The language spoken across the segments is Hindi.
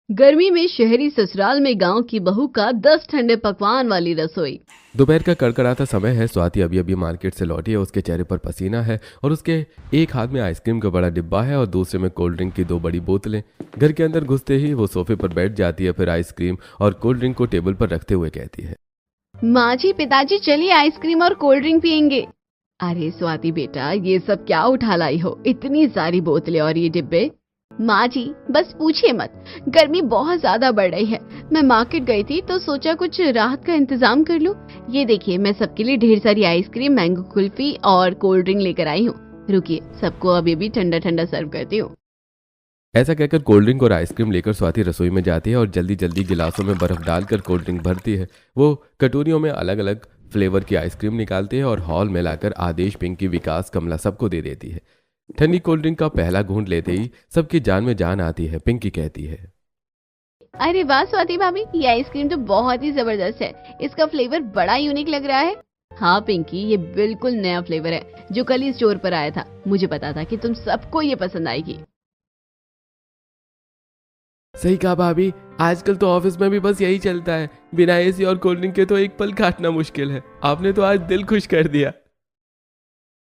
गर्मी में शहरी ससुराल में गांव की बहू का 10 ठंडे पकवान वाली रसोई। दोपहर का कड़कड़ाता समय है। स्वाति अभी अभी मार्केट से लौटी है। उसके चेहरे पर पसीना है और उसके एक हाथ में आइसक्रीम का बड़ा डिब्बा है और दूसरे में कोल्ड ड्रिंक की 2 बड़ी बोतलें। घर के अंदर घुसते ही वो सोफे पर बैठ जाती है, फिर आइसक्रीम और कोल्ड ड्रिंक को टेबल पर रखते हुए कहती है, माँ जी, पिताजी, चलिए आइसक्रीम और कोल्ड ड्रिंक पियेंगे। अरे स्वाति बेटा, ये सब क्या उठा लाई हो, इतनी सारी बोतलें और ये डिब्बे। माँ जी बस पूछिए मत, गर्मी बहुत ज्यादा बढ़ रही है। मैं मार्केट गई थी तो सोचा कुछ राहत का इंतजाम कर लूं। ये देखिए, मैं सबके लिए ढेर सारी आइसक्रीम, मैंगो कुल्फी और कोल्ड ड्रिंक लेकर आई हूँ। रुकिए, सबको अभी भी ठंडा ठंडा सर्व करती हूँ। ऐसा कहकर कोल्ड ड्रिंक और आइसक्रीम लेकर स्वाति रसोई में जाती है और जल्दी जल्दी गिलासों में बर्फ डालकर कोल्ड ड्रिंक भरती है। वो कटोरियों में अलग अलग फ्लेवर की आइसक्रीम निकालती है और हॉल में लाकर आदेश, पिंकी, विकास, कमला सबको दे देती है। ठंडी कोल्ड ड्रिंक का पहला घूंट लेते ही सबकी जान में जान आती है। पिंकी कहती है, अरे वाह स्वाति भाभी, ये आइसक्रीम तो बहुत ही जबरदस्त है। इसका फ्लेवर बड़ा यूनिक लग रहा है। हाँ पिंकी, ये बिल्कुल नया फ्लेवर है जो कल ही स्टोर पर आया था। मुझे पता था कि तुम सबको ये पसंद आएगी। सही कहा भाभी, आजकल तो ऑफिस में भी बस यही चलता है। बिना एसी और कोल्ड ड्रिंक के तो एक पल काटना मुश्किल है। आपने तो आज दिल खुश कर दिया।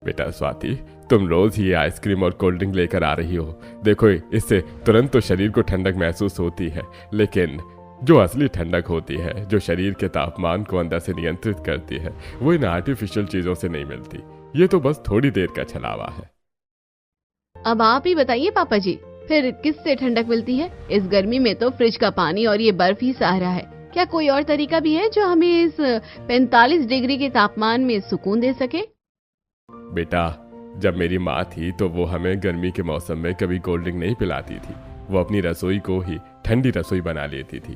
बेटा स्वाति, तुम रोज ही आइसक्रीम और कोल्ड ड्रिंक लेकर आ रही हो। देखो, इससे तुरंत तो शरीर को ठंडक महसूस होती है, लेकिन जो असली ठंडक होती है, जो शरीर के तापमान को अंदर से नियंत्रित करती है, वो इन आर्टिफिशियल चीजों से नहीं मिलती। ये तो बस थोड़ी देर का छलावा है। अब आप ही बताइए पापा जी, फिर किससे ठंडक मिलती है? इस गर्मी में तो फ्रिज का पानी और ये बर्फ ही सहारा है। क्या कोई और तरीका भी है जो हमें इस 45 डिग्री के तापमान में सुकून दे सके? बेटा, जब मेरी माँ थी तो वो हमें गर्मी के मौसम में कभी कोल्ड ड्रिंक नहीं पिलाती थी। वो अपनी रसोई को ही ठंडी रसोई बना लेती थी।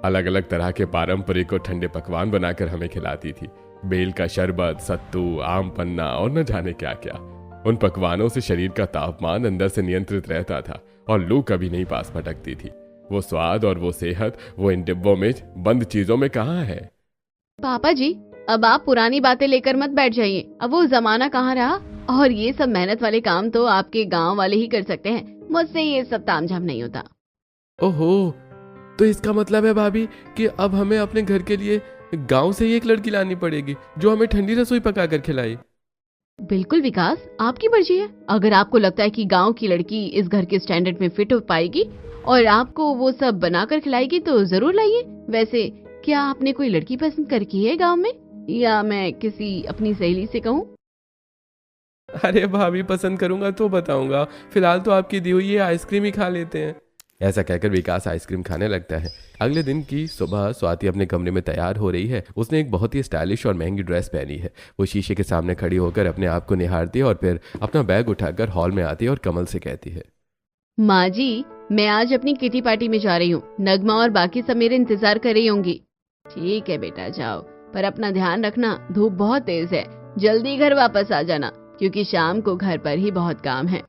अलग अलग तरह के पारंपरिक और ठंडे पकवान बनाकर हमें खिलाती थी। बेल का शरबत, सत्तू, आम पन्ना और न जाने क्या क्या। उन पकवानों से शरीर का तापमान अंदर से नियंत्रित रहता था और लू कभी नहीं पास भटकती थी। वो स्वाद और वो सेहत, वो इन डिब्बों में बंद चीजों में कहाँ है? पापा जी, अब आप पुरानी बातें लेकर मत बैठ जाइए। अब वो जमाना कहाँ रहा, और ये सब मेहनत वाले काम तो आपके गांव वाले ही कर सकते हैं। मुझसे ये सब तामझाम नहीं होता। ओहो, तो इसका मतलब है भाभी कि अब हमें अपने घर के लिए गांव से ही एक लड़की लानी पड़ेगी जो हमें ठंडी रसोई पकाकर खिलाए। बिल्कुल विकास, आपकी मर्जी है। अगर आपको लगता है कि गांव की लड़की इस घर के स्टैंडर्ड में फिट हो पाएगी और आपको वो सब बनाकर खिलाएगी तो जरूर लाइए। वैसे क्या आपने कोई लड़की पसंद कर की है गांव में, या मैं किसी अपनी सहेली से कहूँ? अरे भाभी, पसंद करूंगा तो बताऊंगा। फिलहाल तो आपकी दी हुई ये आइसक्रीम ही खा लेते हैं। ऐसा कहकर विकास आइसक्रीम खाने लगता है। अगले दिन की सुबह स्वाति अपने कमरे में तैयार हो रही है। उसने एक बहुत ही स्टाइलिश और महंगी ड्रेस पहनी है। वो शीशे के सामने खड़ी होकर अपने आप को निहारती है और फिर अपना बैग उठाकर हॉल में आती है और कमल से कहती है, माँ जी, मैं आज अपनी किटी पार्टी में जा रही हूँ। नगमा और बाकी सब मेरे इंतजार कर रही होंगी। ठीक है बेटा, जाओ, पर अपना ध्यान रखना, धूप बहुत तेज है। जल्दी घर वापस आ जाना, क्योंकि शाम को घर पर ही बहुत काम है।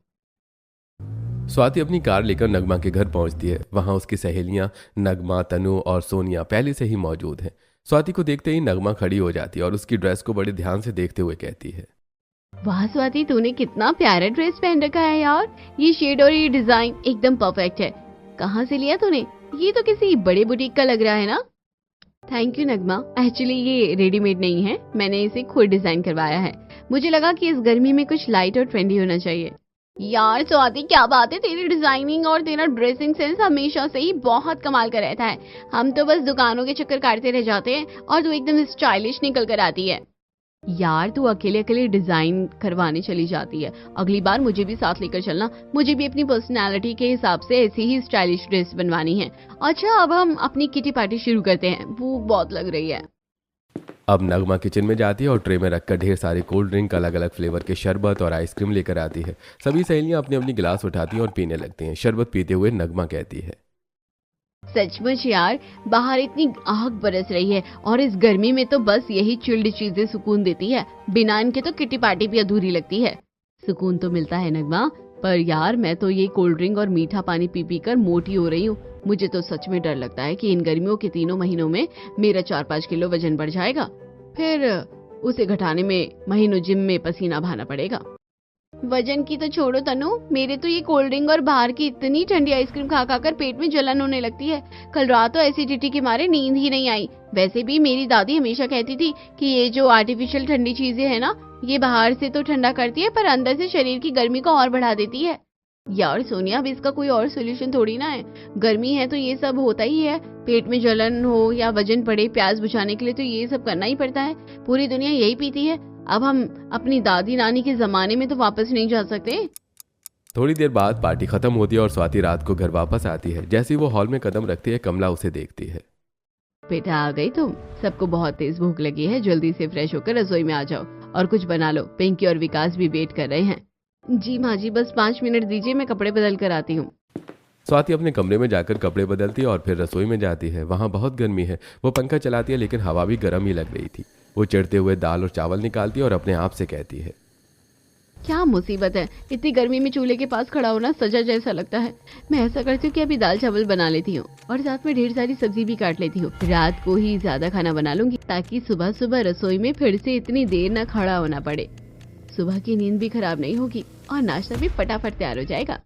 स्वाति अपनी कार लेकर नगमा के घर पहुंचती है। वहां उसकी सहेलियां नगमा, तनु और सोनिया पहले से ही मौजूद हैं। स्वाति को देखते ही नगमा खड़ी हो जाती है और उसकी ड्रेस को बड़े ध्यान से देखते हुए कहती है, वाह स्वाति, तूने कितना प्यारा ड्रेस पहन रखा है यार। ये शेड और ये डिजाइन एकदम परफेक्ट है। कहाँ से लिया तूने? ये तो किसी बड़े बुटीक का लग रहा है ना। थैंक यू नगमा, एक्चुअली ये रेडीमेड नहीं है, मैंने इसे खुद डिजाइन करवाया है। मुझे लगा कि इस गर्मी में कुछ लाइट और ट्रेंडी होना चाहिए। यार स्वाति, क्या बात है, तेरी डिजाइनिंग और तेरा ड्रेसिंग सेंस हमेशा से ही बहुत कमाल का रहता है। हम तो बस दुकानों के चक्कर काटते रह जाते हैं और तू एकदम स्टाइलिश निकल कर आती है। यार तू अकेले अकेले डिजाइन करवाने चली जाती है। अगली बार मुझे भी साथ लेकर चलना। मुझे भी अपनी पर्सनालिटी के हिसाब से ऐसी ही स्टाइलिश ड्रेस बनवानी है। अच्छा, अब हम अपनी किटी पार्टी शुरू करते हैं। भूख बहुत लग रही है। अब नगमा किचन में जाती है और ट्रे में रखकर ढेर सारे कोल्ड ड्रिंक, अलग अलग फ्लेवर के शरबत और आइसक्रीम लेकर आती है। सभी सहेलियां अपनी अपनी गिलास उठाती हैं और पीने लगती हैं। शरबत पीते हुए नगमा कहती है, सचमुच यार, बाहर इतनी आग बरस रही है और इस गर्मी में तो बस यही चिल्ड चीजें सुकून देती है। बिना इनके तो किटी पार्टी भी अधूरी लगती है। सुकून तो मिलता है नगमा, पर यार मैं तो ये कोल्ड ड्रिंक और मीठा पानी पी पी कर मोटी हो रही हूँ। मुझे तो सच में डर लगता है कि इन गर्मियों के 3 महीनों में मेरा 4-5 किलो वजन बढ़ जाएगा। फिर उसे घटाने में महीनों जिम में पसीना बहाना पड़ेगा। वजन की तो छोड़ो तनु, मेरे तो ये कोल्ड ड्रिंक और बाहर की इतनी ठंडी आइसक्रीम खा खा कर पेट में जलन होने लगती है। कल रात तो एसिडिटी के मारे नींद ही नहीं आई। वैसे भी मेरी दादी हमेशा कहती थी कि ये जो आर्टिफिशियल ठंडी चीजें है ना, ये बाहर से तो ठंडा करती है पर अंदर से शरीर की गर्मी को और बढ़ा देती है। यार सोनिया, अब इसका कोई और सोल्यूशन थोड़ी ना है। गर्मी है तो ये सब होता ही है। पेट में जलन हो या वजन बढ़े, प्यास बुझाने के लिए तो ये सब करना ही पड़ता है। पूरी दुनिया यही पीती है। अब हम अपनी दादी नानी के जमाने में तो वापस नहीं जा सकते। थोड़ी देर बाद पार्टी खत्म होती है और स्वाति रात को घर वापस आती है। जैसे ही वो हॉल में कदम रखती है, कमला उसे देखती है। बेटा आ गई तुम? सबको बहुत तेज भूख लगी है, जल्दी से फ्रेश होकर रसोई में आ जाओ और कुछ बना लो। पिंकी और विकास भी वेट कर रहे हैं। जी माँ जी, बस 5 मिनट दीजिए, मैं कपड़े बदल कर आती हूँ। स्वाति अपने कमरे में जाकर कपड़े बदलती है और फिर रसोई में जाती है। वहाँ बहुत गर्मी है। वो पंखा चलाती है लेकिन हवा भी गर्म ही लग रही थी। वो चिढ़ते हुए दाल और चावल निकालती है और अपने आप से कहती है, क्या मुसीबत है, इतनी गर्मी में चूल्हे के पास खड़ा होना सजा जैसा लगता है। मैं ऐसा करती हूँ कि अभी दाल चावल बना लेती हूँ और साथ में ढेर सारी सब्जी भी काट लेती हूँ। रात को ही ज्यादा खाना बना लूंगी ताकि सुबह सुबह रसोई में फिर से इतनी देर न खड़ा होना पड़े। सुबह की नींद भी खराब नहीं होगी और नाश्ता भी फटाफट तैयार हो जाएगा।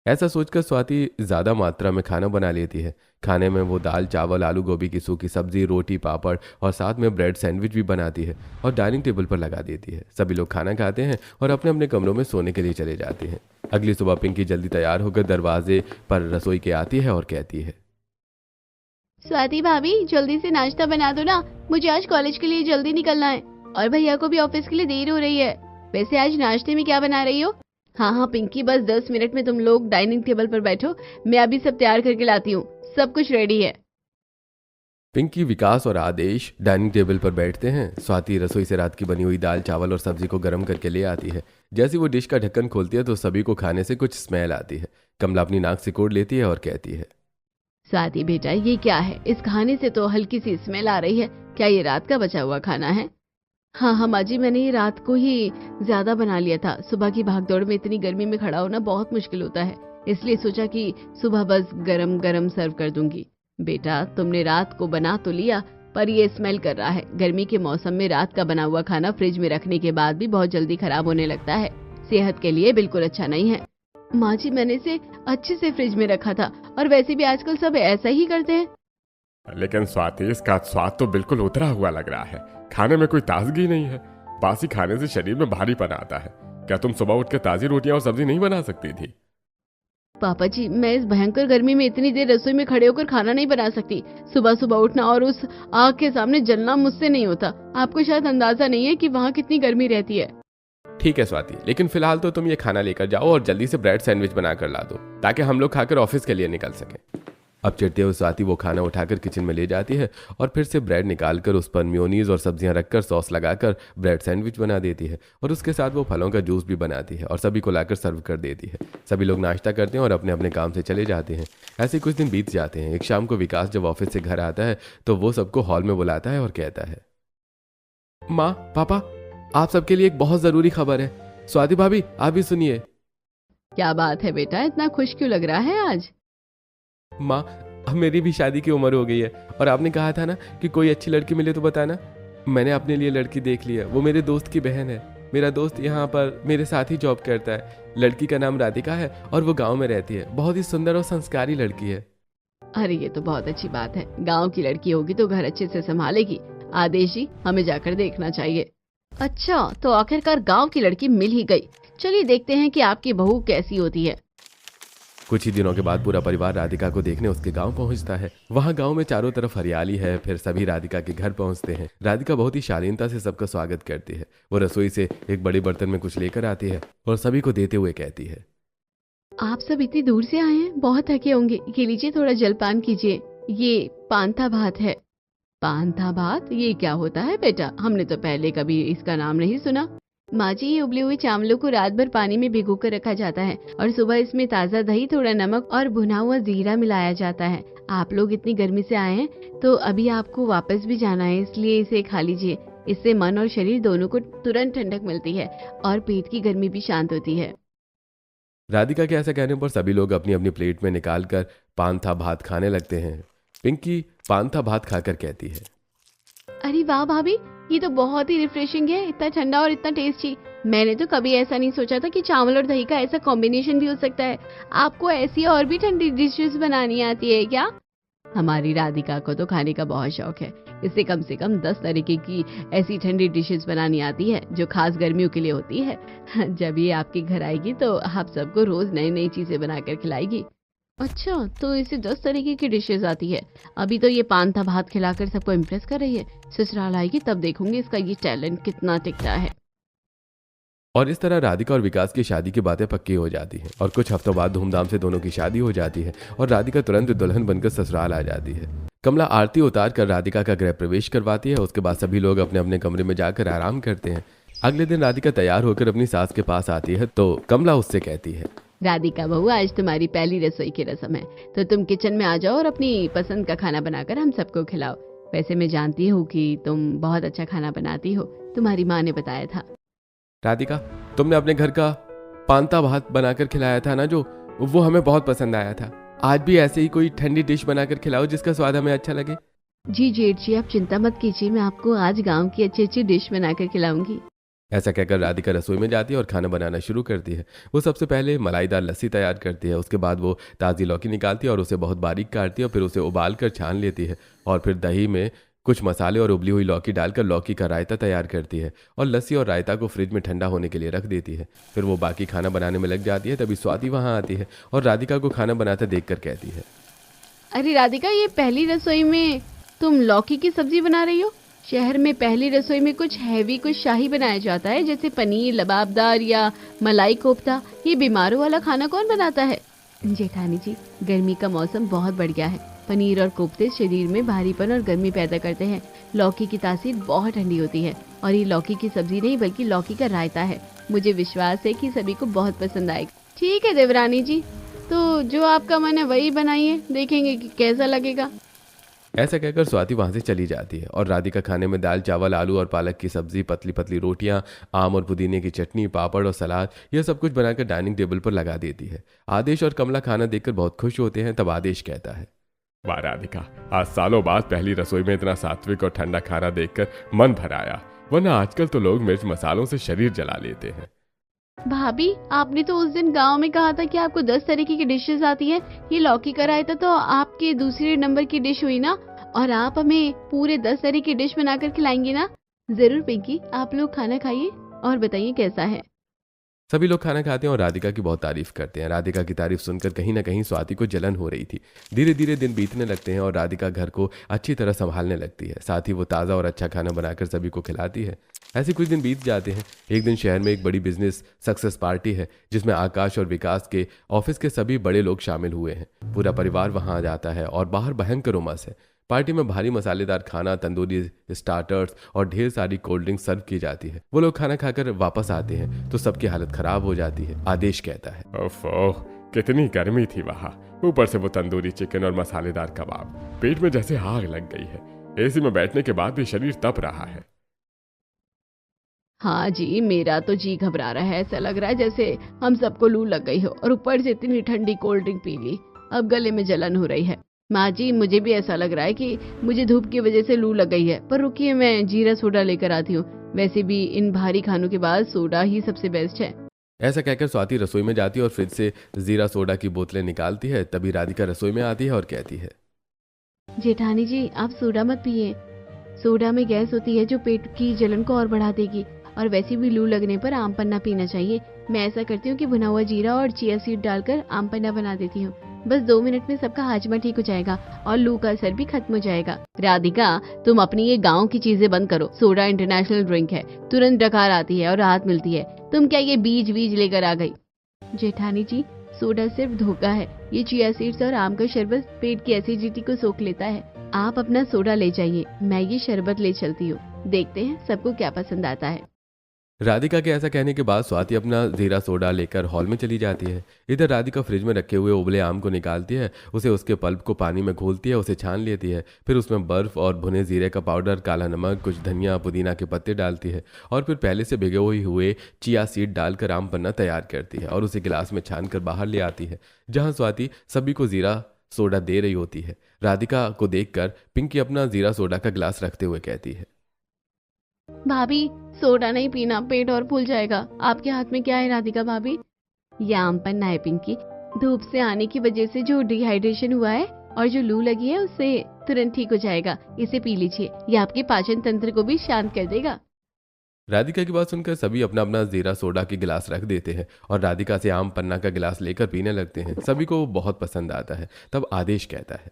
ऐसा सोचकर स्वाति ज्यादा मात्रा में खाना बना लेती है। खाने में वो दाल चावल, आलू गोभी की सूखी सब्जी, रोटी, पापड़ और साथ में ब्रेड सैंडविच भी बनाती है और डाइनिंग टेबल पर लगा देती है। सभी लोग खाना खाते हैं और अपने अपने कमरों में सोने के लिए चले जाते हैं। अगली सुबह पिंकी जल्दी तैयार होकर दरवाजे पर रसोई के आती है और कहती है, स्वाति भाभी, जल्दी से नाश्ता बना दो ना, मुझे आज कॉलेज के लिए जल्दी निकलना है और भैया को भी ऑफिस के लिए देर हो रही है। वैसे आज नाश्ते में क्या बना रही हो? हाँ पिंकी, बस 10 मिनट में तुम लोग डाइनिंग टेबल पर बैठो, मैं अभी सब तैयार करके लाती हूँ। सब कुछ रेडी है। पिंकी, विकास और आदेश डाइनिंग टेबल पर बैठते हैं। स्वाति रसोई से रात की बनी हुई दाल चावल और सब्जी को गर्म करके ले आती है। जैसे वो डिश का ढक्कन खोलती है तो सभी को खाने से कुछ स्मेल आती है। कमला अपनी नाक सिकोड़ लेती है और कहती है, स्वाति बेटा, ये क्या है? इस खाने से तो हल्की सी स्मेल आ रही है। क्या ये रात का बचा हुआ खाना है? हाँ माँ जी, मैंने ये रात को ही ज्यादा बना लिया था। सुबह की भागदौड़ में इतनी गर्मी में खड़ा होना बहुत मुश्किल होता है, इसलिए सोचा कि सुबह बस गरम गरम सर्व कर दूंगी। बेटा, तुमने रात को बना तो लिया पर ये स्मेल कर रहा है। गर्मी के मौसम में रात का बना हुआ खाना फ्रिज में रखने के बाद भी बहुत जल्दी खराब होने लगता है। सेहत के लिए बिल्कुल अच्छा नहीं है। माँ जी, मैंने इसे अच्छे से फ्रिज में रखा था और वैसे भी आजकल सब ऐसा ही करते हैं। लेकिन स्वाति, इसका स्वाद तो बिल्कुल उतरा हुआ लग रहा है। खाने में कोई ताजगी नहीं है। बासी खाने से शरीर में भारीपन आता है। क्या तुम सुबह उठ के ताजी रोटियां और सब्जी नहीं बना सकती थी? पापा जी, मैं इस भयंकर गर्मी में इतनी देर रसोई में खड़े होकर खाना नहीं बना सकती। सुबह सुबह उठना और उस आग के सामने जलना मुझसे नहीं होता। आपको शायद अंदाजा नहीं है कि वहाँ कितनी गर्मी रहती है। ठीक है स्वाति, लेकिन फिलहाल तो तुम ये खाना लेकर जाओ और जल्दी से ब्रेड सैंडविच बनाकर ला दो ताकि हम लोग खाकर ऑफिस के लिए निकल सकें। अब चिढ़ते हुए स्वाति वो खाना उठाकर किचन में ले जाती है और फिर से ब्रेड निकालकर उस पर मेयोनीज और सब्जियां रखकर सॉस लगाकर ब्रेड सैंडविच बना देती है और उसके साथ वो फलों का जूस भी बनाती है और सभी को लाकर सर्व कर देती है। सभी लोग नाश्ता करते हैं और अपने अपने काम से चले जाते हैं। ऐसे कुछ दिन बीत जाते हैं। एक शाम को विकास जब ऑफिस से घर आता है तो वो सबको हॉल में बुलाता है और कहता है, माँ, पापा, आप सबके लिए एक बहुत जरूरी खबर है। स्वाति भाभी, आप भी सुनिए। क्या बात है बेटा, इतना खुश क्यों लग रहा है आज? माँ, अब मेरी भी शादी की उम्र हो गई है और आपने कहा था ना कि कोई अच्छी लड़की मिले तो बताना। मैंने अपने लिए लड़की देख ली है। वो मेरे दोस्त की बहन है। मेरा दोस्त यहाँ पर मेरे साथ ही जॉब करता है। लड़की का नाम राधिका है और वो गांव में रहती है। बहुत ही सुंदर और संस्कारी लड़की है। अरे ये तो बहुत अच्छी बात है। गांव की लड़की होगी तो घर अच्छे से संभालेगी। आदेश जी, हमें जाकर देखना चाहिए। अच्छा, तो आखिरकार गांव की लड़की मिल ही गई। चलिए देखते हैं कि आपकी बहू कैसी होती है। कुछ ही दिनों के बाद पूरा परिवार राधिका को देखने उसके गांव पहुंचता है। वहां गांव में चारों तरफ हरियाली है। फिर सभी राधिका के घर पहुंचते हैं। राधिका बहुत ही शालीनता से सबका स्वागत करती है। वो रसोई से एक बड़े बर्तन में कुछ लेकर आती है और सभी को देते हुए कहती है, आप सब इतनी दूर से आए हैं, बहुत थके होंगे। ये लीजिए, थोड़ा जलपान कीजिए। ये पांथा भात है। पांथा भात? ये क्या होता है बेटा? हमने तो पहले कभी इसका नाम नहीं सुना। माँ जी, ये उबले हुए चावलों को रात भर पानी में भिगो कर रखा जाता है और सुबह इसमें ताज़ा दही, थोड़ा नमक और भुना हुआ जीरा मिलाया जाता है। आप लोग इतनी गर्मी से आए हैं तो अभी आपको वापस भी जाना है, इसलिए इसे खा लीजिए। इससे मन और शरीर दोनों को तुरंत ठंडक मिलती है और पेट की गर्मी भी शांत होती है। राधिका के ऐसा कहने पर सभी लोग अपनी अपनी प्लेट में निकालकर पांथा भात खाने लगते हैं। पिंकी पांथा भात खाकर कहती है, अरे वाह भाभी, ये तो बहुत ही रिफ्रेशिंग है। इतना ठंडा और इतना टेस्टी। मैंने तो कभी ऐसा नहीं सोचा था कि चावल और दही का ऐसा कॉम्बिनेशन भी हो सकता है। आपको ऐसी और भी ठंडी डिशेस बनानी आती है क्या? हमारी राधिका को तो खाने का बहुत शौक है। इसे कम से कम 10 तरीके की ऐसी ठंडी डिशेस बनानी आती है जो खास गर्मियों के लिए होती है। जब ये आपके घर आएगी तो आप सबको रोज नई नई चीजें बनाकर खिलाएगी। अच्छा, तो इसे 10 तरीके की डिशेस आती है। अभी तो ये पांता भात खिलाकर सबको इम्प्रेस कर रही है। ससुराल आएगी तब देखूंगी इसका ये टैलेंट कितना टिकता है। और इस तरह राधिका और विकास की शादी की बातें पक्की हो जाती हैं और कुछ हफ्तों बाद धूमधाम से दोनों की शादी हो जाती है और राधिका तुरंत दुल्हन बनकर ससुराल आ जाती है। कमला आरती उतार कर राधिका का गृह प्रवेश करवाती है। उसके बाद सभी लोग अपने अपने कमरे में जाकर आराम करते हैं। अगले दिन राधिका तैयार होकर अपनी सास के पास आती है तो कमला उससे कहती है, राधिका बहू, आज तुम्हारी पहली रसोई की रस्म है, तो तुम किचन में आ जाओ और अपनी पसंद का खाना बनाकर हम सबको खिलाओ। वैसे मैं जानती हूँ कि तुम बहुत अच्छा खाना बनाती हो, तुम्हारी माँ ने बताया था। राधिका, तुमने अपने घर का पांता भात बनाकर खिलाया था ना, जो वो हमें बहुत पसंद आया था। आज भी ऐसे ही कोई ठंडी डिश बनाकर खिलाओ जिसका स्वाद हमें अच्छा लगे। जी जेठ जी, आप चिंता मत कीजिए, मैं आपको आज गांव की अच्छी अच्छी डिश बनाकर खिलाऊंगी। ऐसा कहकर राधिका रसोई में जाती है और खाना बनाना शुरू करती है। वो सबसे पहले मलाईदार लस्सी तैयार करती है। उसके बाद वो ताज़ी लौकी निकालती है और उसे बहुत बारीक काटती है और फिर उसे उबाल कर छान लेती है और फिर दही में कुछ मसाले और उबली हुई लौकी डालकर लौकी का रायता तैयार करती है और लस्सी और रायता को फ्रिज में ठंडा होने के लिए रख देती है। फिर वो बाकी खाना बनाने में लग जाती है। तभी स्वाति वहाँ आती है और राधिका को खाना बनाते देखकर कहती है, अरे राधिका, ये पहली रसोई में तुम लौकी की सब्जी बना रही हो? शहर में पहली रसोई में कुछ हैवी, कुछ शाही बनाया जाता है, जैसे पनीर लबाबदार या मलाई कोफ्ता। ये बीमारों वाला खाना कौन बनाता है? जेठानी जी, गर्मी का मौसम बहुत बढ़िया है। पनीर और कोफ्ते शरीर में भारीपन और गर्मी पैदा करते हैं। लौकी की तासीर बहुत ठंडी होती है और ये लौकी की सब्जी नहीं बल्कि लौकी का रायता है। मुझे विश्वास है कि सभी को बहुत पसंद आएगा। ठीक है देवरानी जी, तो जो आपका मन है वही बनाइए, देखेंगे कि कैसा लगेगा। ऐसा कहकर स्वाति वहां से चली जाती है और राधिका खाने में दाल चावल, आलू और पालक की सब्जी, पतली पतली रोटियां, आम और पुदीने की चटनी, पापड़ और सलाद, यह सब कुछ बनाकर डाइनिंग टेबल पर लगा देती है। आदेश और कमला खाना देखकर बहुत खुश होते हैं। तब आदेश कहता है, वाह राधिका, आज सालों बाद पहली रसोई में इतना सात्विक और ठंडा खाना देखकर मन भर आया, वरना आजकल तो लोग मिर्च मसालों से शरीर जला लेते हैं। भाभी, आपने तो उस दिन गांव में कहा था कि आपको 10 तरीके की डिशेस आती है। ये लौकी का रायता तो आपके दूसरे नंबर की डिश हुई ना, और आप हमें पूरे 10 तरह की डिश बनाकर खिलाएंगी ना? जरूर पिंकी, आप लोग खाना खाइए और बताइए कैसा है। सभी लोग खाना खाते हैं और राधिका की बहुत तारीफ करते हैं। राधिका की तारीफ सुनकर कहीं ना कहीं स्वाति को जलन हो रही थी। धीरे धीरे दिन बीतने लगते हैं और राधिका घर को अच्छी तरह संभालने लगती है। साथ ही वो ताज़ा और अच्छा खाना बनाकर सभी को खिलाती है। ऐसे कुछ दिन बीत जाते हैं। एक दिन शहर में एक बड़ी बिजनेस सक्सेस पार्टी है जिसमें आकाश और विकास के ऑफिस के सभी बड़े लोग शामिल हुए हैं। पूरा परिवार वहां आ जाता है और बाहर भयंकर उमस है। पार्टी में भारी मसालेदार खाना, तंदूरी स्टार्टर्स और ढेर सारी कोल्ड ड्रिंक सर्व की जाती है। वो लोग खाना खाकर वापस आते हैं तो सबकी हालत खराब हो जाती है। आदेश कहता है, ओफो, कितनी गर्मी थी वहाँ, ऊपर से वो तंदूरी चिकन और मसालेदार कबाब, पेट में जैसे आग लग गई है। एसी में बैठने के बाद भी शरीर तप रहा है। हाँ जी, मेरा तो जी घबरा रहा है। ऐसा लग रहा है जैसे हम सबको लू लग गई हो और ऊपर से इतनी ठंडी कोल्ड ड्रिंक पी ली, अब गले में जलन हो रही है। माँ जी, मुझे भी ऐसा लग रहा है कि मुझे धूप की वजह से लू लग गई है, पर रुकिए मैं जीरा सोडा लेकर आती हूँ। वैसे भी इन भारी खानों के बाद सोडा ही सबसे बेस्ट है। ऐसा कहकर स्वाति रसोई में जाती है और फ्रिज से जीरा सोडा की बोतलें निकालती है। तभी राधिका रसोई में आती है और कहती है, जेठानी जी, आप सोडा मत पिए। सोडा में गैस होती है जो पेट की जलन को और बढ़ा देगी, और वैसे भी लू लगने पर आम पन्ना पीना चाहिए। मैं ऐसा करती हूँ कि भुना हुआ जीरा और चिया सीड डालकर आम पन्ना बना देती हूँ। बस 2 मिनट में सबका हाजमा ठीक हो जाएगा और लू का असर भी खत्म हो जाएगा। राधिका, तुम अपनी ये गांव की चीजें बंद करो। सोडा इंटरनेशनल ड्रिंक है, तुरंत डकार आती है और राहत मिलती है। तुम क्या ये बीज लेकर आ गई? जेठानी जी, सोडा सिर्फ धोखा है। ये चिया सीड्स और आम का शरबत पेट की एसिडिटी को सोख लेता है। आप अपना सोडा ले जाइए, मैं ये शरबत ले चलती हूँ। देखते हैं सबको क्या पसंद आता है। राधिका के ऐसा कहने के बाद स्वाति अपना जीरा सोडा लेकर हॉल में चली जाती है। इधर राधिका फ्रिज में रखे हुए उबले आम को निकालती है, उसे उसके पल्प को पानी में घोलती है, उसे छान लेती है। फिर उसमें बर्फ और भुने जीरे का पाउडर, काला नमक, कुछ धनिया, पुदीना के पत्ते डालती है और फिर पहले से भिगे हुए चिया सीड डालकर आम पन्ना तैयार करती है और उसे गिलास में छान कर बाहर ले आती है, जहाँ स्वाति सभी को जीरा सोडा दे रही होती है। राधिका को देखकर पिंकी अपना जीरा सोडा का गिलास रखते हुए कहती है, भाभी सोडा नहीं पीना, पेट और फूल जाएगा। आपके हाथ में क्या है राधिका भाभी? ये आम पन्ना है पिंकी। धूप से आने की वजह से जो डिहाइड्रेशन हुआ है और जो लू लगी है उससे तुरंत ठीक हो जाएगा। इसे पी लीजिए, ये आपके पाचन तंत्र को भी शांत कर देगा। राधिका की बात सुनकर सभी अपना अपना जीरा सोडा के गिलास रख देते हैं और राधिका से आम पन्ना का गिलास लेकर पीने लगते हैं। सभी को वो बहुत पसंद आता है। तब आदेश कहता है,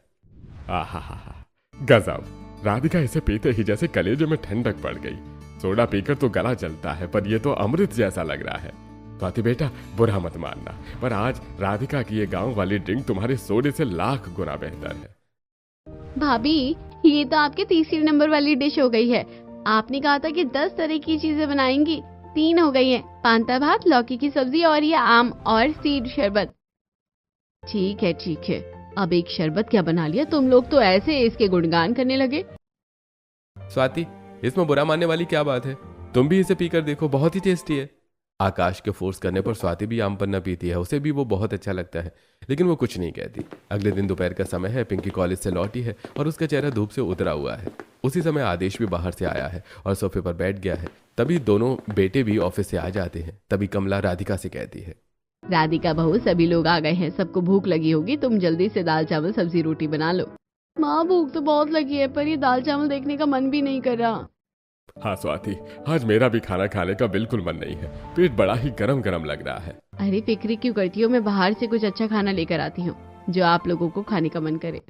आहा गजब, राधिका इसे पीते ही जैसे कलेजे में ठंडक पड़ गई। सोडा पीकर तो गला जलता है, पर ये तो अमृत जैसा लग रहा है। स्वाति बेटा, बुरा मत मानना, पर आज राधिका की ये गांव वाली ड्रिंक तुम्हारे सोडे से लाख गुना बेहतर है। भाभी ये तो आपके तीसरी नंबर वाली डिश हो गई है। आपने कहा था कि 10 तरह की चीजें बनाएंगी, 3 हो गई हैं। पांता भात, लौकी की सब्जी और ये आम और सीड शरबत। ठीक है, अब एक शरबत क्या बना लिया तुम लोग, तो ऐसे इसके गुणगान करने लगे। स्वाति, इसमें बुरा मानने वाली क्या बात है? तुम भी इसे पीकर देखो, बहुत ही टेस्टी है। आकाश के फोर्स करने पर स्वाति भी आम पन्ना पीती है। उसे भी वो बहुत अच्छा लगता है, लेकिन वो कुछ नहीं कहती। अगले दिन दोपहर का समय है। पिंकी कॉलेज से लौटी है और उसका चेहरा धूप से उतरा हुआ है। उसी समय आदेश भी बाहर से आया है और सोफे पर बैठ गया है। तभी दोनों बेटे भी ऑफिस से आ जाते हैं। तभी कमला राधिका से कहती है, राधिका बहू, सभी लोग आ गए हैं, सबको भूख लगी होगी, तुम जल्दी से दाल चावल सब्जी रोटी बना लो। माँ भूख तो बहुत लगी है, पर ये दाल चावल देखने का मन भी नहीं कर रहा। हाँ स्वाति, आज मेरा भी खाना खाने का बिल्कुल मन नहीं है। पेट बड़ा ही गरम गरम लग रहा है। अरे फिक्र क्यों करती हो, मैं बाहर से कुछ अच्छा खाना लेकर आती हूँ जो आप लोगों को खाने का मन करे।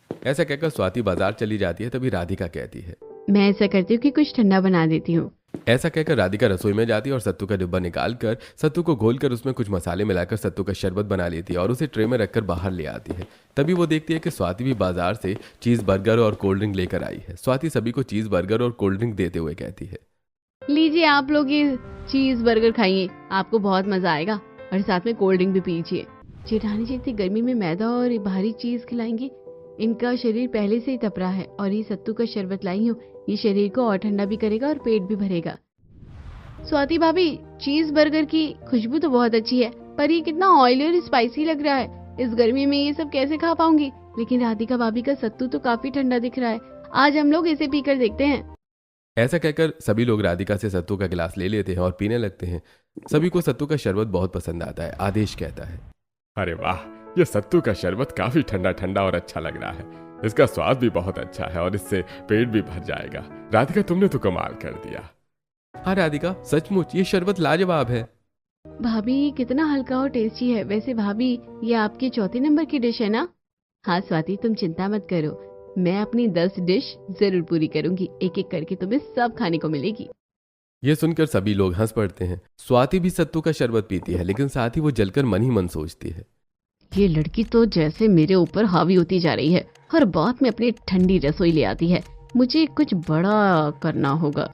ऐसा कहकर स्वाति बाजार चली जाती है। तभी राधिका कहती है, मैं ऐसा करती हूँ कि कुछ ठंडा बना देती हूँ। ऐसा कहकर राधिका रसोई में जाती है और सत्तू का डिब्बा निकालकर सत्तू को घोलकर उसमें कुछ मसाले मिलाकर सत्तू का शरबत बना लेती है और उसे ट्रे में रखकर बाहर ले आती है। तभी वो देखती है कि स्वाति भी बाजार से चीज बर्गर और कोल्ड ड्रिंक लेकर आई है। स्वाति सभी को चीज बर्गर और कोल्ड ड्रिंक देते हुए कहती है, लीजिए आप लोग ये चीज बर्गर खाइए, आपको बहुत मजा आएगा, और साथ में कोल्ड ड्रिंक भी पीजिए। जेठानी जी इतनी गर्मी में मैदा और भारी चीज खिलाएंगी, इनका शरीर पहले से ही तप रहा है, और ये सत्तू का शरबत लाई हूँ, ये शरीर को और ठंडा भी करेगा और पेट भी भरेगा। स्वाति भाभी, चीज बर्गर की खुशबू तो बहुत अच्छी है, पर ये कितना ऑयली और स्पाइसी लग रहा है। इस गर्मी में ये सब कैसे खा पाऊंगी? लेकिन राधिका भाभी का सत्तू तो काफी ठंडा दिख रहा है, आज हम लोग इसे पीकर देखते हैं। ऐसा कहकर सभी लोग राधिका से सत्तू का गिलास ले लेते हैं और पीने लगते हैं। सभी को सत्तू का शरबत बहुत पसंद आता है। आदेश कहता है, अरे वाह, ये सत्तू का शरबत काफी ठंडा ठंडा और अच्छा लग रहा है। इसका स्वाद भी बहुत अच्छा है और इससे पेट भी भर जाएगा। राधिका, तुमने तो कमाल कर दिया। हाँ राधिका, सचमुच ये शरबत लाजवाब है। भाभी कितना हल्का और टेस्टी है। वैसे भाभी, ये आपकी चौथी नंबर की डिश है ना? हाँ स्वाति, तुम चिंता मत करो, मैं अपनी 10 डिश जरूर पूरी करूंगी। एक एक करके तुम्हें सब खाने को मिलेगी। ये सुनकर सभी लोग हंस पड़ते हैं। स्वाति भी सत्तू का शरबत पीती है, लेकिन साथ ही वो जलकर मन ही मन सोचती है, ये लड़की तो जैसे मेरे ऊपर हावी होती जा रही है, हर बात में अपनी ठंडी रसोई ले आती है। मुझे कुछ बड़ा करना होगा।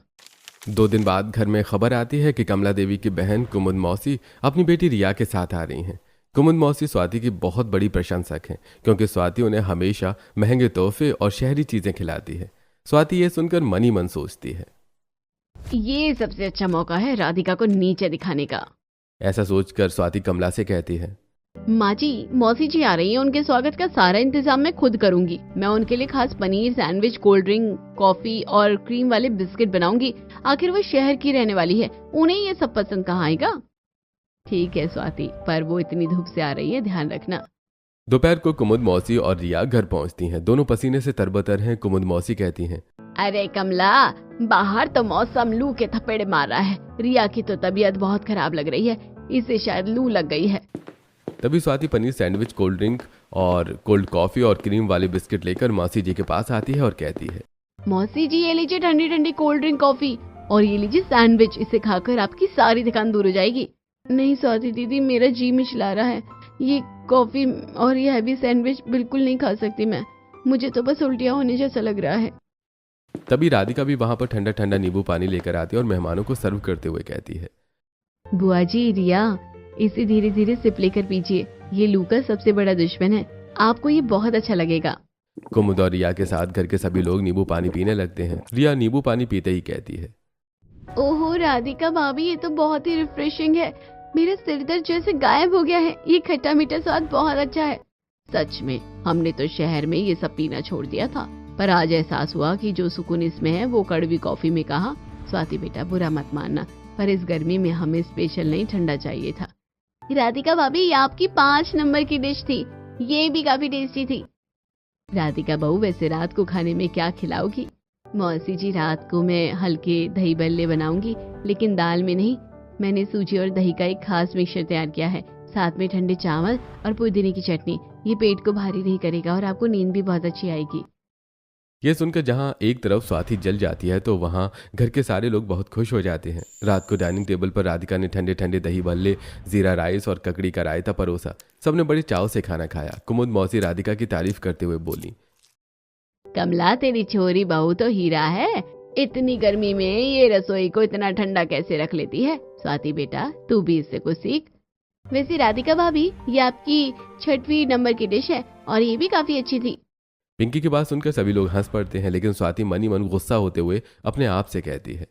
2 दिन बाद घर में खबर आती है कि कमला देवी की बहन कुमुद मौसी अपनी बेटी रिया के साथ आ रही हैं। कुमुद मौसी स्वाति की बहुत बड़ी प्रशंसक हैं, क्योंकि स्वाति उन्हें हमेशा महंगे तोहफे और शहरी चीजें खिलाती है। स्वाति ये सुनकर मन ही मन सोचती है, ये सबसे अच्छा मौका है राधिका को नीचे दिखाने का। ऐसा सोचकर स्वाति कमला से कहती है, माँ जी, मौसी जी आ रही हैं, उनके स्वागत का सारा इंतजाम मैं खुद करूंगी। मैं उनके लिए खास paneer sandwich, cold drink, coffee और क्रीम वाले बिस्किट बनाऊंगी। आखिर वो शहर की रहने वाली है, उन्हें ये सब पसंद कहाँ आएगा। ठीक है स्वाति, पर वो इतनी धूप से आ रही है, ध्यान रखना। दोपहर को कुमुद मौसी और रिया घर पहुंचती हैं। दोनों पसीने से तरबतर हैं। कुमुद मौसी कहती हैं, अरे कमला, बाहर तो मौसम लू के थपेड़े मार रहा है। रिया की तो तबीयत बहुत खराब लग रही है, इसे शायद लू लग गई है। तभी Swati paneer sandwich, cold drink और कोल्ड कॉफी और क्रीम वाले बिस्किट लेकर मौसी जी के पास आती है और कहती है, मौसी जी ये लीजिए ठंडी ठंडी कोल्ड ड्रिंक, कॉफी, और ये लीजिए सैंडविच। इसे खाकर आपकी सारी थकान दूर हो जाएगी। नहीं स्वाति दीदी, मेरा जी मिचला रहा है, ये कॉफी और ये हैवी सैंडविच बिल्कुल नहीं खा सकती मैं, मुझे तो बस उल्टियाँ होने जैसा लग रहा है। तभी राधिका भी वहां पर ठंडा ठंडा नींबू पानी लेकर आती है और मेहमानों को सर्व करते हुए कहती है, बुआ जी, रिया, इसे धीरे धीरे सिप लेकर पीजिए, ये लू का सबसे बड़ा दुश्मन है, आपको ये बहुत अच्छा लगेगा। कुमुद और रिया के साथ घर के सभी लोग नींबू पानी पीने लगते हैं। रिया नींबू पानी पीते ही कहती है, ओहो राधिका भाभी, ये तो बहुत ही रिफ्रेशिंग है, मेरा सिर दर्द जैसे गायब हो गया है। ये खट्टा मीठा स्वाद बहुत अच्छा है। सच में हमने तो शहर में ये सब पीना छोड़ दिया था, पर आज एहसास हुआ कि जो सुकून इसमें है वो कड़वी कॉफी में कहाँ, स्वाति बेटा बुरा मत मानना, पर इस गर्मी में हमें स्पेशल नहीं ठंडा चाहिए था। राधिका भाभी, ये आपकी 5 नंबर की डिश थी, ये भी काफी टेस्टी थी। राधिका बहू, वैसे रात को खाने में क्या खिलाओगी? मौसी जी, रात को मैं हल्के दही बल्ले बनाऊंगी, लेकिन दाल में नहीं। मैंने सूजी और दही का एक खास मिक्सचर तैयार किया है, साथ में ठंडे चावल और पुदीने की चटनी। ये पेट को भारी नहीं करेगा और आपको नींद भी बहुत अच्छी आएगी। ये सुनकर जहाँ एक तरफ स्वाति जल जाती है तो वहाँ घर के सारे लोग बहुत खुश हो जाते हैं। रात को डाइनिंग टेबल पर राधिका ने ठंडे ठंडे दही भल्ले, जीरा राइस और ककड़ी का रायता परोसा। सबने बड़े चाव से खाना खाया। कुमुद मौसी राधिका की तारीफ करते हुए बोली, कमला, तेरी छोरी बहू तो हीरा है। इतनी गर्मी में ये रसोई को इतना ठंडा कैसे रख लेती है। स्वाति बेटा, तू भी इससे कुछ सीख। वैसे राधिका भाभी, ये आपकी 6वीं नंबर की डिश है और ये भी काफी अच्छी थी। पिंकी की बात सुनकर सभी लोग हंस पड़ते हैं, लेकिन स्वाति मन ही मन गुस्सा होते हुए अपने आप से कहती है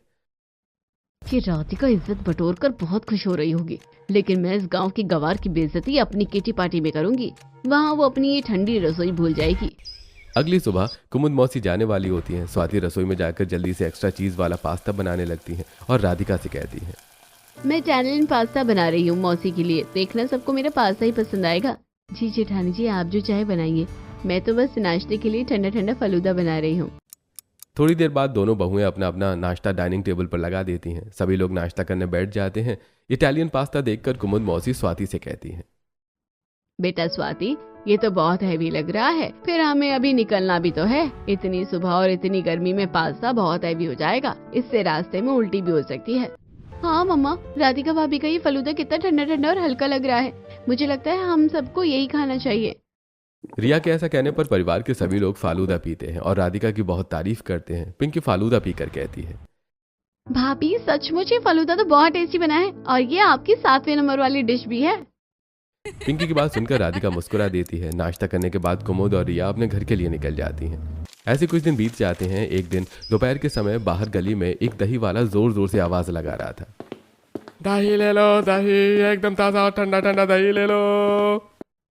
कि राधिका इज्जत बटोर कर बहुत खुश हो रही होगी, लेकिन मैं इस गांव की गवार की बेइज्जती अपनी किटी पार्टी में करूंगी। वहाँ वो अपनी ये ठंडी रसोई भूल जाएगी। अगली सुबह कुमुद मौसी जाने वाली होती हैं। स्वाति रसोई में जाकर जल्दी से एक्स्ट्रा चीज वाला पास्ता बनाने लगती हैं और राधिका से कहती है, मैं इटालियन पास्ता बना रही हूँ मौसी के लिए, देखना सबको मेरा पास्ता ही पसंद आएगा। जी जेठानी जी, आप जो चाहे बनाइए, मैं तो बस नाश्ते के लिए ठंडा ठंडा फलूदा बना रही हूँ। थोड़ी देर बाद दोनों बहुएं अपना अपना नाश्ता डाइनिंग टेबल पर लगा देती हैं। सभी लोग नाश्ता करने बैठ जाते हैं। इटालियन पास्ता देखकर कुमुद मौसी स्वाति से कहती हैं, बेटा स्वाति, ये तो बहुत हैवी लग रहा है, फिर हमें अभी निकलना भी तो है। इतनी सुबह और इतनी गर्मी में पास्ता बहुत हैवी हो जाएगा, इससे रास्ते में उल्टी भी हो सकती है। हाँ मम्मा, राधिका भाभी का ये फलूदा कितना ठंडा ठंडा और हल्का लग रहा है। मुझे लगता है हम सबको यही खाना चाहिए। रिया के ऐसा कहने पर परिवार के सभी लोग फालूदा पीते हैं और राधिका की बहुत तारीफ करते हैं। पिंकी फालूदा पीकर कहती है, भाभी सचमुच ये फलूदा तो बहुत टेस्टी बना है और ये आपकी 7वें नंबर वाली डिश भी है। पिंकी की बात सुनकर राधिका मुस्कुरा देती है। नाश्ता करने के बाद कुमुद और रिया अपने घर के लिए निकल जाती हैं। ऐसे कुछ दिन बीत जाते हैं। एक दिन दोपहर के समय बाहर गली में एक दही वाला जोर जोर से आवाज लगा रहा था, दही ले लो, दही एकदम ताजा और ठंडा ठंडा दही ले लो।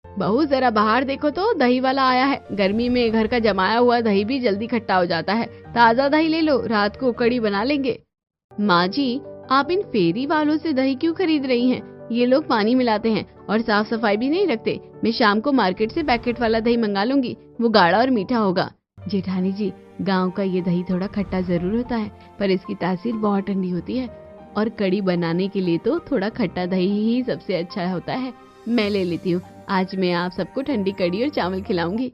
बहू जरा बाहर देखो तो, दही वाला आया है। गर्मी में घर का जमाया हुआ दही भी जल्दी खट्टा हो जाता है। ताजा दही ले लो, रात को कड़ी बना लेंगे। माँ जी, आप इन फेरी वालों से दही क्यों खरीद रही हैं? ये लोग पानी मिलाते हैं और साफ सफाई भी नहीं रखते। मैं शाम को मार्केट से पैकेट वाला दही मंगा लूंगी, वो गाढ़ा और मीठा होगा। जेठानी जी, गांव का ये दही थोड़ा खट्टा जरूर होता है, पर इसकी तासीर बहुत ठंडी होती है और कड़ी बनाने के लिए तो थोड़ा खट्टा दही ही सबसे अच्छा होता है। मैं ले लेती हूँ। आज मैं आप सबको ठंडी कड़ी और चावल खिलाऊंगी।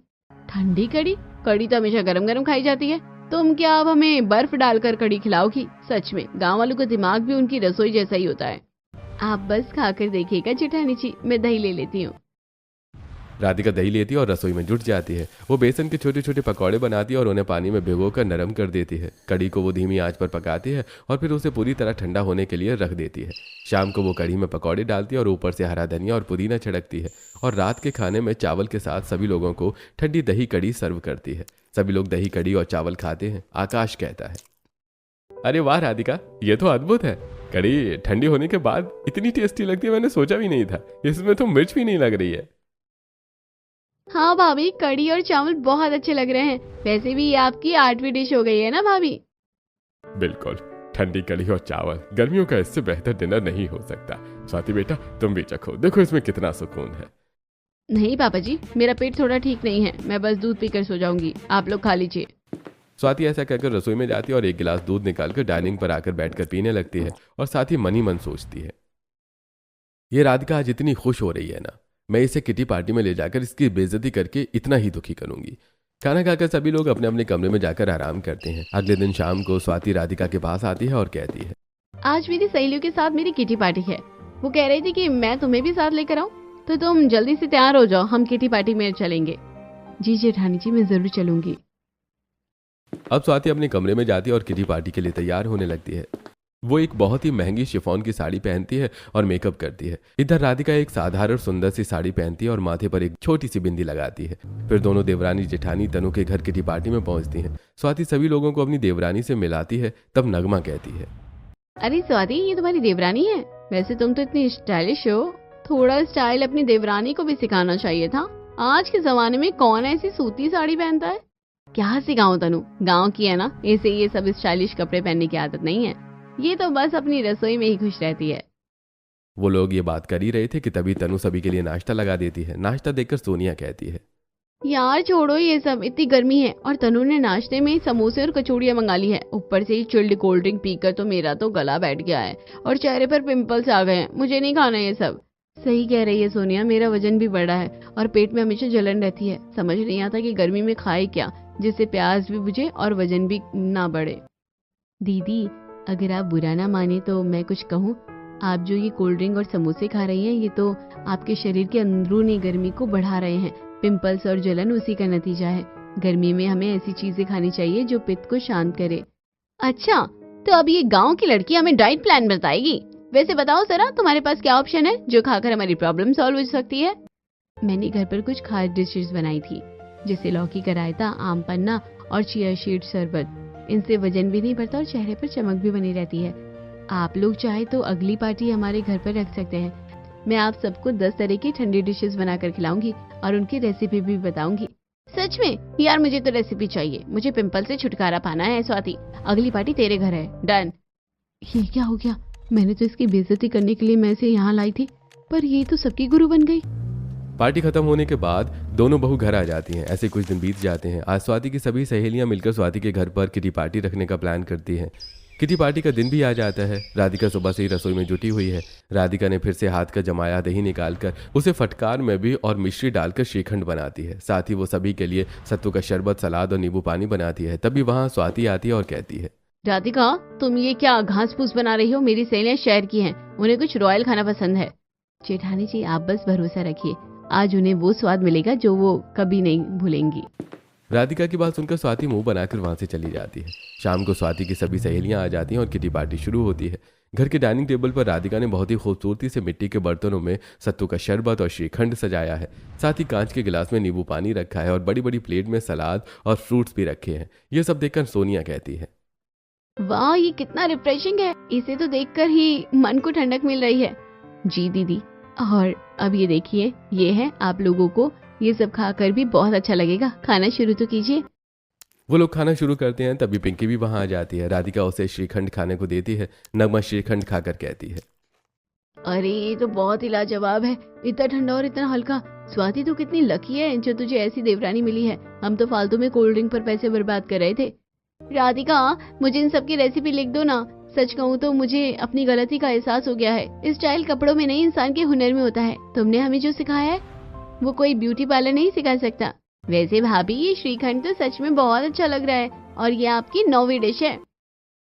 ठंडी कड़ी? कड़ी तो हमेशा गरम गरम खाई जाती है। तुम क्या अब हमें बर्फ डालकर कड़ी खिलाओगी? सच में गाँव वालों का दिमाग भी उनकी रसोई जैसा ही होता है। आप बस खाकर देखिएगा जेठानी जी, मैं दही ले लेती हूँ। राधिका दही लेती है और रसोई में जुट जाती है। वो बेसन के छोटे छोटे पकौड़े बनाती है और उन्हें पानी में भिगोकर नरम कर देती है। कड़ी को वो धीमी आंच पर पकाती है और फिर उसे पूरी तरह ठंडा होने के लिए रख देती है। शाम को वो कड़ी में पकौड़े डालती है और ऊपर से हरा धनिया और पुदीना छिड़कती है और रात के खाने में चावल के साथ सभी लोगों को ठंडी दही कड़ी सर्व करती है। सभी लोग दही कड़ी और चावल खाते हैं। आकाश कहता है, अरे वाह राधिका, ये तो अद्भुत है। कड़ी ठंडी होने के बाद इतनी टेस्टी लगती है, मैंने सोचा भी नहीं था। इसमें तो मिर्च भी नहीं लग रही है। हाँ भाभी, कड़ी और चावल बहुत अच्छे लग रहे हैं। वैसे भी ये आपकी 8वीं डिश हो गई है ना भाभी? बिल्कुल, ठंडी कड़ी और चावल, गर्मियों का इससे बेहतर डिनर नहीं हो सकता। स्वाति बेटा, तुम भी चखो, देखो इसमें कितना सुकून है। नहीं पापा जी, मेरा पेट थोड़ा ठीक नहीं है, मैं बस दूध पीकर सो जाऊंगी, आप लोग खा लीजिए। स्वाति ऐसा कहकर रसोई में जाती है और एक गिलास दूध निकालकर डाइनिंग पर आकर बैठकर पीने लगती है और साथ ही मन सोचती है, ये राधिका आज इतनी खुश हो रही है ना, मैं इसे किटी पार्टी में ले जाकर इसकी बेइज्जती करके इतना ही दुखी करूंगी। खाना खाकर सभी लोग अपने अपने कमरे में जाकर आराम करते हैं। अगले दिन शाम को स्वाति राधिका के पास आती है और कहती है, आज मेरी सहेलियों के साथ मेरी किटी पार्टी है। वो कह रही थी कि मैं तुम्हें भी साथ लेकर आऊं, तो तुम जल्दी से तैयार हो जाओ, हम किटी पार्टी में चलेंगे। जी जेठानी जी, मैं जरूर चलूंगी। अब स्वाति अपने कमरे में जाती है और किटी पार्टी के लिए तैयार होने लगती है। वो एक बहुत ही महंगी शिफॉन की साड़ी पहनती है और मेकअप करती है। इधर राधिका एक साधारण सुंदर सी साड़ी पहनती है और माथे पर एक छोटी सी बिंदी लगाती है। फिर दोनों देवरानी जेठानी तनु के घर किटी पार्टी में पहुंचती हैं। स्वाति सभी लोगों को अपनी देवरानी से मिलाती है। तब नगमा कहती है, अरे स्वाति, ये तुम्हारी देवरानी है? वैसे तुम तो इतनी स्टाइलिश हो, थोड़ा स्टाइल अपनी देवरानी को भी सिखाना चाहिए था। आज के जमाने में कौन ऐसी सूती साड़ी पहनता है? क्या सिखाऊं तनु, गांव की है ना, इसे ये सब स्टाइलिश कपड़े पहनने की आदत नहीं है। ये तो बस अपनी रसोई में ही खुश रहती है। वो लोग ये बात कर ही रहे थे कि तभी तनु सभी के लिए नाश्ता लगा देती है। नाश्ता देखकर सोनिया कहती है, यार छोड़ो ये सब, इतनी गर्मी है और तनु ने नाश्ते में समोसे और कचौड़ियां मंगा ली है। ऊपर से चिल्ड कोल्ड ड्रिंक पीकर तो मेरा तो गला बैठ गया है और चेहरे पर पिंपल्स आ गए हैं। मुझे नहीं खाना ये सब। सही कह रही है सोनिया, मेरा वजन भी बढ़ा है और पेट में हमेशा जलन रहती है। समझ नहीं आता कि गर्मी में खाए क्या जिससे प्यास भी बुझे और वजन भी ना बढ़े। दीदी अगर आप बुरा ना माने तो मैं कुछ कहूँ? आप जो ये कोल्ड ड्रिंक और समोसे खा रही हैं ये तो आपके शरीर के अंदरूनी गर्मी को बढ़ा रहे हैं। पिंपल्स और जलन उसी का नतीजा है। गर्मी में हमें ऐसी चीजें खानी चाहिए जो पित्त को शांत करे। अच्छा, तो अब ये गांव की लड़की हमें डाइट प्लान बताएगी। वैसे बताओ जरा, तुम्हारे पास क्या ऑप्शन है जो खाकर हमारी प्रॉब्लम सॉल्व हो सकती है? मैंने घर पर कुछ खास डिशेस बनाई थी, जैसे लौकी का रायता, आम पन्ना और चिया सीड शरबत। इनसे वजन भी नहीं बढ़ता और चेहरे पर चमक भी बनी रहती है। आप लोग चाहे तो अगली पार्टी हमारे घर पर रख सकते हैं। मैं आप सबको 10 तरह की ठंडी डिशेस बनाकर खिलाऊंगी और उनकी रेसिपी भी बताऊंगी। सच में? यार मुझे तो रेसिपी चाहिए। मुझे पिंपल से छुटकारा पाना है स्वाति। अगली पार्टी तेरे घर है, डन। ये क्या हो गया? मैंने तो इसकी बेइज्जती करने के लिए मैं इसे यहाँ लाई थी, पर ये तो सबकी गुरु बन गई। पार्टी खत्म होने के बाद दोनों बहू घर आ जाती हैं। ऐसे कुछ दिन बीत जाते हैं। आज स्वाति की सभी सहेलियां मिलकर स्वाति के घर पर किटी पार्टी रखने का प्लान करती हैं। किटी पार्टी का दिन भी आ जाता है। राधिका सुबह से ही रसोई में जुटी हुई है। राधिका ने फिर से हाथ का जमाया दही निकालकर उसे फटकार में भी और मिश्री डालकर श्रीखंड बनाती है। साथ ही वो सभी के लिए सत्तू का शरबत, सलाद और नींबू पानी बनाती है। तभी वहाँ स्वाति आती है और कहती है, राधिका तुम ये क्या घास फूस बना रही हो? मेरी सहेलियां शहर की हैं, उन्हें कुछ रॉयल खाना पसंद है। जेठानी जी आप बस भरोसा रखिए, आज उन्हें वो स्वाद मिलेगा जो वो कभी नहीं भूलेंगी। राधिका की बात सुनकर स्वाति मुंह बनाकर वहां से चली जाती है। शाम को स्वाति की सभी सहेलियां आ जाती हैं और किटी पार्टी शुरू होती है। घर के डाइनिंग टेबल पर राधिका ने बहुत ही खूबसूरती से मिट्टी के बर्तनों में सत्तू का शरबत और श्रीखंड सजाया है। साथ ही कांच के गिलास में नींबू पानी रखा है और बड़ी बड़ी प्लेट में सलाद और फ्रूट्स भी रखे हैं। ये सब देखकर सोनिया कहती है, वाह ये कितना रिफ्रेशिंग है। इसे तो देखकर ही मन को ठंडक मिल रही है। जी दीदी, और अब ये देखिए, ये है आप लोगों को ये सब खाकर भी बहुत अच्छा लगेगा। खाना शुरू तो कीजिए। वो लोग खाना शुरू करते हैं। तभी पिंकी भी वहां आ जाती है। राधिका उसे श्रीखंड खाने को देती है। नगमा श्रीखंड खाकर कहती है, अरे ये तो बहुत ही लाजवाब है, इतना ठंडा और इतना हल्का। स्वाति तो कितनी लकी है जो तुझे ऐसी देवरानी मिली है। हम तो फालतू में कोल्ड ड्रिंक पर पैसे बर्बाद कर रहे थे। राधिका मुझे इन सब की रेसिपी लिख दो ना। सच कहूँ तो मुझे अपनी गलती का एहसास हो गया है। स्टाइल कपड़ों में नहीं, इंसान के हुनर में होता है। तुमने हमें जो सिखाया है वो कोई ब्यूटी पार्लर नहीं सिखा सकता। वैसे भाभी ये श्रीखंड तो सच में बहुत अच्छा लग रहा है और ये आपकी 9वीं डिश है।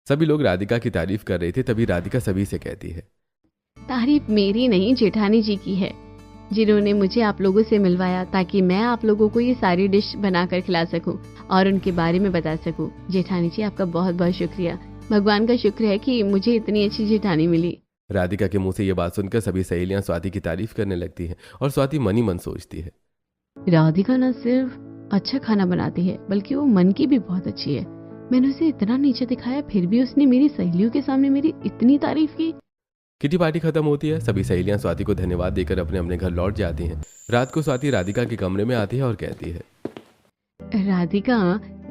सभी लोग राधिका की तारीफ कर रहे थे। तभी राधिका सभी से कहती है, तारीफ मेरी नहीं जेठानी जी की है, जिन्होंने मुझे आप लोगों से मिलवाया ताकि मैं आप लोगों को ये सारी डिश बनाकर खिला सकूं और उनके बारे में बता सकूं। जेठानी जी आपका बहुत बहुत शुक्रिया। भगवान का शुक्र है कि मुझे इतनी अच्छी जेठानी मिली। राधिका के मुंह से ये बात सुनकर सभी सहेलियां स्वाति की तारीफ करने लगती हैं और स्वाति मन ही मन सोचती है, राधिका न सिर्फ अच्छा खाना बनाती है बल्कि वो मन की भी बहुत अच्छी है। मैंने उसे इतना नीचे दिखाया फिर भी उसने मेरी सहेलियों के सामने मेरी इतनी तारीफ की। किटी पार्टी खत्म होती है। सभी सहेलियां स्वाति को धन्यवाद देकर अपने अपने घर लौट जाती हैं। रात को स्वाति राधिका के कमरे में आती है और कहती है, राधिका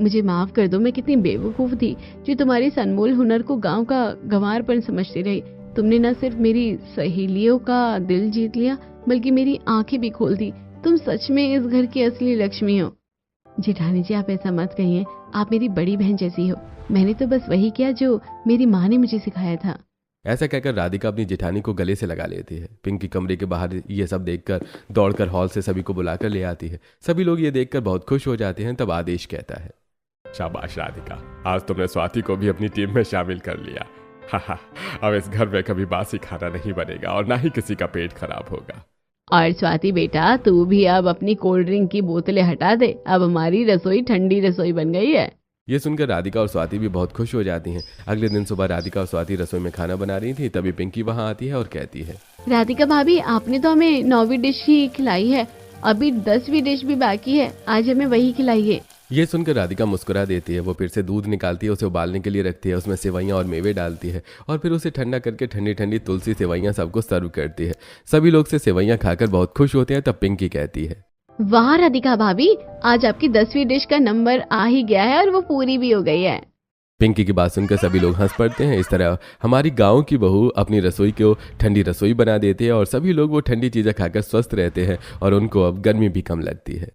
मुझे माफ कर दो, मैं कितनी बेवकूफ थी जो तुम्हारे इस अनमोल हुनर को गांव का गंवारपन समझती रही। तुमने न सिर्फ मेरी सहेलियों का दिल जीत लिया बल्कि मेरी आंखें भी खोल दी। तुम सच में इस घर की असली लक्ष्मी हो। जेठानी जी आप ऐसा मत कहिए, आप मेरी बड़ी बहन जैसी हो। मैंने तो बस वही किया जो मेरी माँ ने मुझे सिखाया था। ऐसा कहकर राधिका अपनी जेठानी को गले से लगा लेती है। पिंकी कमरे के बाहर ये सब देखकर दौड़कर हॉल से सभी को बुलाकर ले आती है। सभी लोग ये देखकर बहुत खुश हो जाते हैं। तब आदेश कहता है, शाबाश राधिका, आज तुमने स्वाति को भी अपनी टीम में शामिल कर लिया। हा, अब इस घर में कभी बासी खाना नहीं बनेगा और ना ही किसी का पेट खराब होगा। और स्वाति बेटा तू भी अब अपनी कोल्ड ड्रिंक की बोतलें हटा दे। अब हमारी रसोई ठंडी रसोई बन गई है। ये सुनकर राधिका और स्वाति भी बहुत खुश हो जाती हैं। अगले दिन सुबह राधिका और स्वाति रसोई में खाना बना रही थी। तभी पिंकी वहां आती है और कहती है, राधिका भाभी आपने तो हमें 9वीं डिश ही खिलाई है, अभी 10वीं डिश भी बाकी है, आज हमें वही खिलाइए। ये सुनकर राधिका मुस्कुरा देती है। वो फिर से दूध निकालती है, उसे उबालने के लिए रखती है, उसमें सेवैयां और मेवे डालती है और फिर उसे ठंडा करके ठंडी ठंडी तुलसी सेवैयां सबको सर्व करती है। सभी लोग से सेवैयां खाकर बहुत खुश होते हैं। तब पिंकी कहती है, वाह राधिका भाभी, आज आपकी 10वीं डिश का नंबर आ ही गया है और वो पूरी भी हो गई है। पिंकी की बात सुनकर सभी लोग हंस पड़ते हैं। इस तरह हमारी गांव की बहू अपनी रसोई को ठंडी रसोई बना देती है और सभी लोग वो ठंडी चीज़ें खाकर स्वस्थ रहते हैं और उनको अब गर्मी भी कम लगती है।